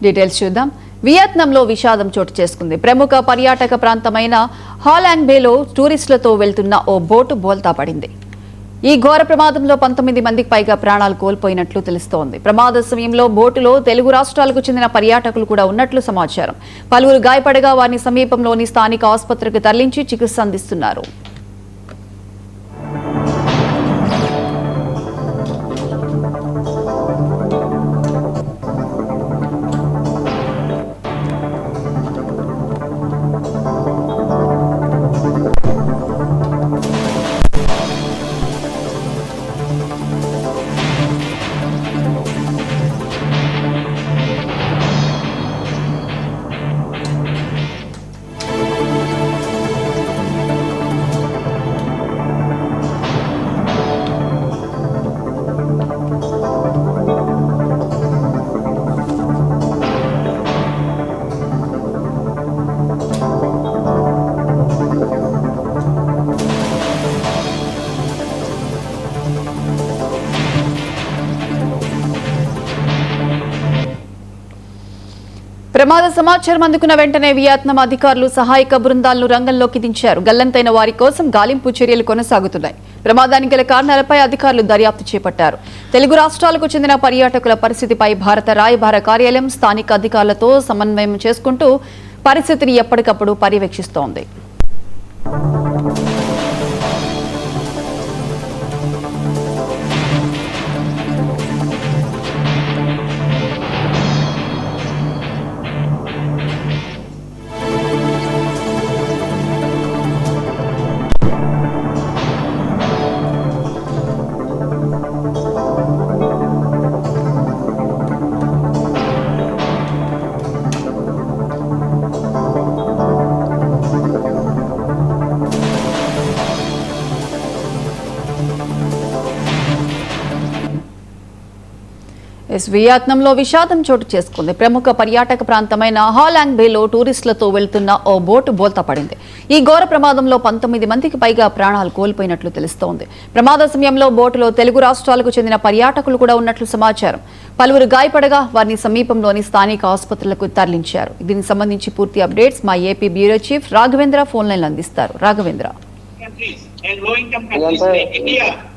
Details చూద్దాం. వియత్నాంలో విషాదం చోటు చేసుకుంది. ప్రముఖ పర్యాటక ప్రాంతమైన హాలాంగ్ బేలో టూరిస్టులతో వెళ్తున్న ఓ బోటు బోల్తా పడింది. ఈ ఘోర ప్రమాదంలో 19 మందికి పైగా ప్రాణాలు కోల్పోయినట్లు తెలుస్తోంది. ప్రమాద సమయంలో బోటులో తెలుగు రాష్ట్రాలకు చెందిన పర్యాటకులు కూడా ఉన్నట్లు సమాచారం. పలువురు గాయపడగా వారిని సమీపంలోని స్థానిక ఆసుపత్రికి తరలించి చికిత్స అందిస్తున్నారు. ప్రమాద సమాచారం అందుకున్న వెంటనే వియత్నాం అధికారులు సహాయక బృందాలను రంగంలోకి దించారు. గల్లంతైన వారి కోసం గాలింపు చర్యలు కొనసాగుతున్నాయి. ప్రమాదానికి గల కారణాలపై అధికారులు దర్యాప్తు చేపట్టారు. తెలుగు రాష్ట్రాలకు చెందిన పర్యాటకుల పరిస్థితిపై భారత రాయబార కార్యాలయం స్థానిక అధికారులతో సమన్వయం చేసుకుంటూ పరిస్థితిని ఎప్పటికప్పుడు పర్యవేక్షిస్తోంది. వియత్నాంలో విషాదం చోటు చేసుకుంది. ప్రముఖ పర్యాటక ప్రాంతమైన హాలాంగ్ బేలో టూరిస్టులతో వెళ్తున్న ఓ బోటు బోల్తా పడింది. ఈ ఘోర ప్రమాదంలో 19 మందికి పైగా ప్రాణాలు కోల్పోయినట్లు తెలుస్తోంది. ప్రమాద సమయంలో బోటులో తెలుగు రాష్ట్రాలకు చెందిన పర్యాటకులు కూడా ఉన్నట్లు సమాచారం. పలువురు గాయపడగా వారిని సమీపంలోని స్థానిక ఆసుపత్రులకు తరలించారు. దీనికి సంబంధించి పూర్తి అప్డేట్స్ మా AP bureau chief Raghavendra phone line అందిస్తారు. రాఘవేంద్ర,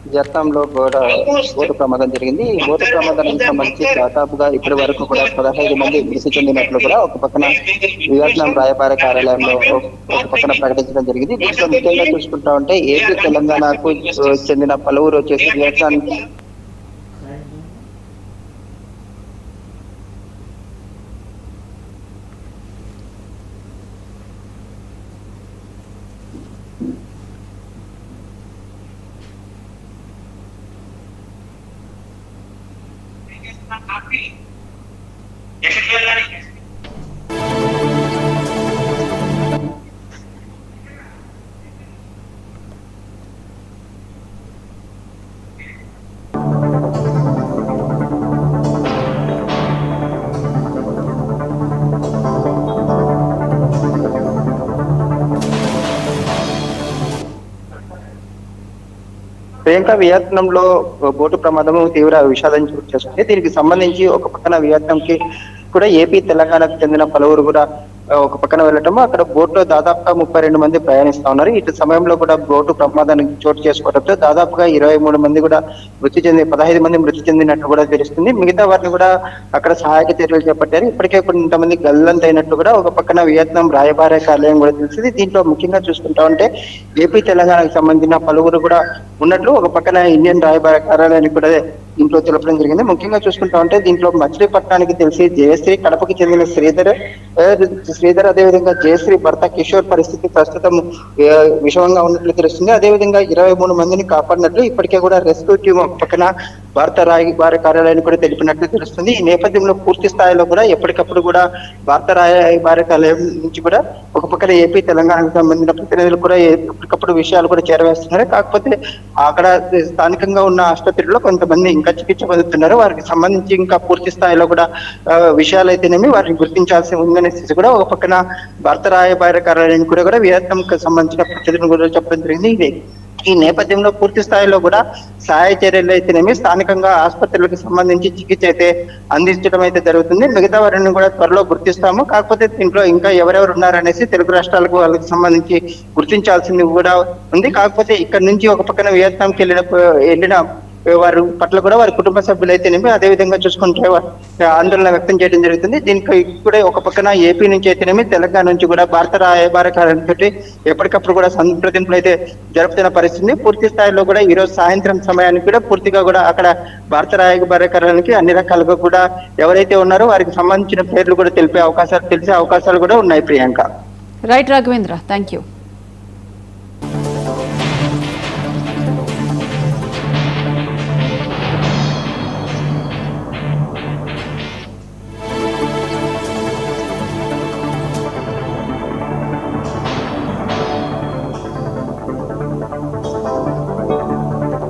వియత్నాంలో బోటు ప్రమాదం జరిగింది. ఈ బోటు ప్రమాదానికి సంబంధించి దాదాపుగా ఇప్పటి వరకు కూడా 15 మంది మృతి చెందినట్లు కూడా ఒక పక్కన వియత్నాం రాయబార కార్యాలయంలో ఒక పక్కన ప్రకటించడం జరిగింది. దీంట్లో ముఖ్యంగా చూసుకుంటా ఉంటే ఏపీ తెలంగాణకు చెందిన పలువురు వచ్చేసి వియత్నాం ప్రియాంక, వియత్నాంలో బోటు ప్రమాదం తీవ్ర విషాదం చోటు చేసుకుంది. దీనికి సంబంధించి ఒక పక్కన వియత్నాంకి కూడా ఏపీ తెలంగాణకు చెందిన పలువురు కూడా ఒక పక్కన వెళ్ళటము, అక్కడ బోట్లో దాదాపుగా 32 మంది ప్రయాణిస్తా ఉన్నారు. ఇటు సమయంలో కూడా బోటు ప్రమాదానికి చోటు చేసుకోవడంతో దాదాపుగా 23 మంది కూడా మృతి చెంది 15 మంది మృతి చెందినట్టు కూడా తెలుస్తుంది. మిగతా వారిని కూడా అక్కడ సహాయక చర్యలు చేపట్టారు. ఇప్పటికే కొంతమంది గల్లంతైనట్టు కూడా ఒక పక్కన వియత్నాం రాయబార కార్యాలయం కూడా తెలిసింది. దీంట్లో ముఖ్యంగా చూసుకుంటా ఉంటే ఏపీ తెలంగాణకు సంబంధించిన పలువురు కూడా ఉన్నట్లు ఒక పక్కన ఇండియన్ రాయబార కార్యాలయానికి కూడా దీంట్లో తెలపడం జరిగింది. ముఖ్యంగా చూసుకుంటా ఉంటే దీంట్లో మచిలీపట్నానికి తెలిసి జయశ్రీ, కడపకి చెందిన శ్రీధర్ అదేవిధంగా జయశ్రీ భర్త కిషోర్ పరిస్థితి ప్రస్తుతం విషమంగా ఉన్నట్లు తెలుస్తుంది. అదేవిధంగా 23 మందిని కాపాడినట్లు ఇప్పటికే కూడా రెస్క్యూ టీం ఒక పక్కన భారత రాయబార కార్యాలయాన్ని కూడా తెలిపినట్లు తెలుస్తుంది. ఈ నేపథ్యంలో పూర్తి స్థాయిలో కూడా ఎప్పటికప్పుడు కూడా భారత రాయబార కార్యాలయం నుంచి కూడా ఒక పక్కన ఏపీ తెలంగాణకు సంబంధించిన ప్రతినిధులు కూడా ఎప్పటికప్పుడు విషయాలు కూడా చేరవేస్తున్నారు. కాకపోతే అక్కడ స్థానికంగా ఉన్న ఆసుపత్రిలో కొంతమంది ఇంకా చికిత్స పొందుతున్నారు. వారికి సంబంధించి ఇంకా పూర్తి స్థాయిలో కూడా విషయాలు అయితేనేమి వారిని గుర్తించాల్సి ఉందనేసి కూడా ఒక పక్కన భారత రాయబార కార్యాలయానికి కూడా వియత్నాంకి సంబంధించిన ప్రతినిధులు కూడా చెప్పడం జరిగింది. ఈ నేపథ్యంలో పూర్తి స్థాయిలో కూడా సహాయ చర్యలు అయితేనేమి స్థానికంగా ఆసుపత్రులకు సంబంధించి చికిత్స అయితే అందించడం అయితే జరుగుతుంది. మిగతా వారిని కూడా త్వరలో గుర్తిస్తాము. కాకపోతే దీంట్లో ఇంకా ఎవరెవరు ఉన్నారనేసి తెలుగు రాష్ట్రాలకు వాళ్ళకి సంబంధించి గుర్తించాల్సింది కూడా ఉంది. కాకపోతే ఇక్కడ నుంచి ఒక పక్కన వియత్నాంకి వెళ్ళిన వారి పట్ల కూడా వారి కుటుంబ సభ్యులు అయితేనేమి అదే విధంగా చూసుకుంటే ఆందోళన వ్యక్తం చేయడం జరుగుతుంది. దీనికి కూడా ఒక పక్కన ఏపీ నుంచి అయితేనేమి తెలంగాణ నుంచి కూడా భారత రాయబార కార్యాలయంతో ఎప్పటికప్పుడు కూడా సంప్రదింపులు అయితే జరుపుతున్న పరిస్థితి. పూర్తి స్థాయిలో కూడా ఈ రోజు సాయంత్రం సమయానికి కూడా పూర్తిగా కూడా అక్కడ భారత రాయబార కార్యాలయానికి అన్ని రకాలుగా కూడా ఎవరైతే ఉన్నారో వారికి సంబంధించిన పేర్లు కూడా తెలిసే అవకాశాలు కూడా ఉన్నాయి. Priyanka. Right Raghavendra, thank you.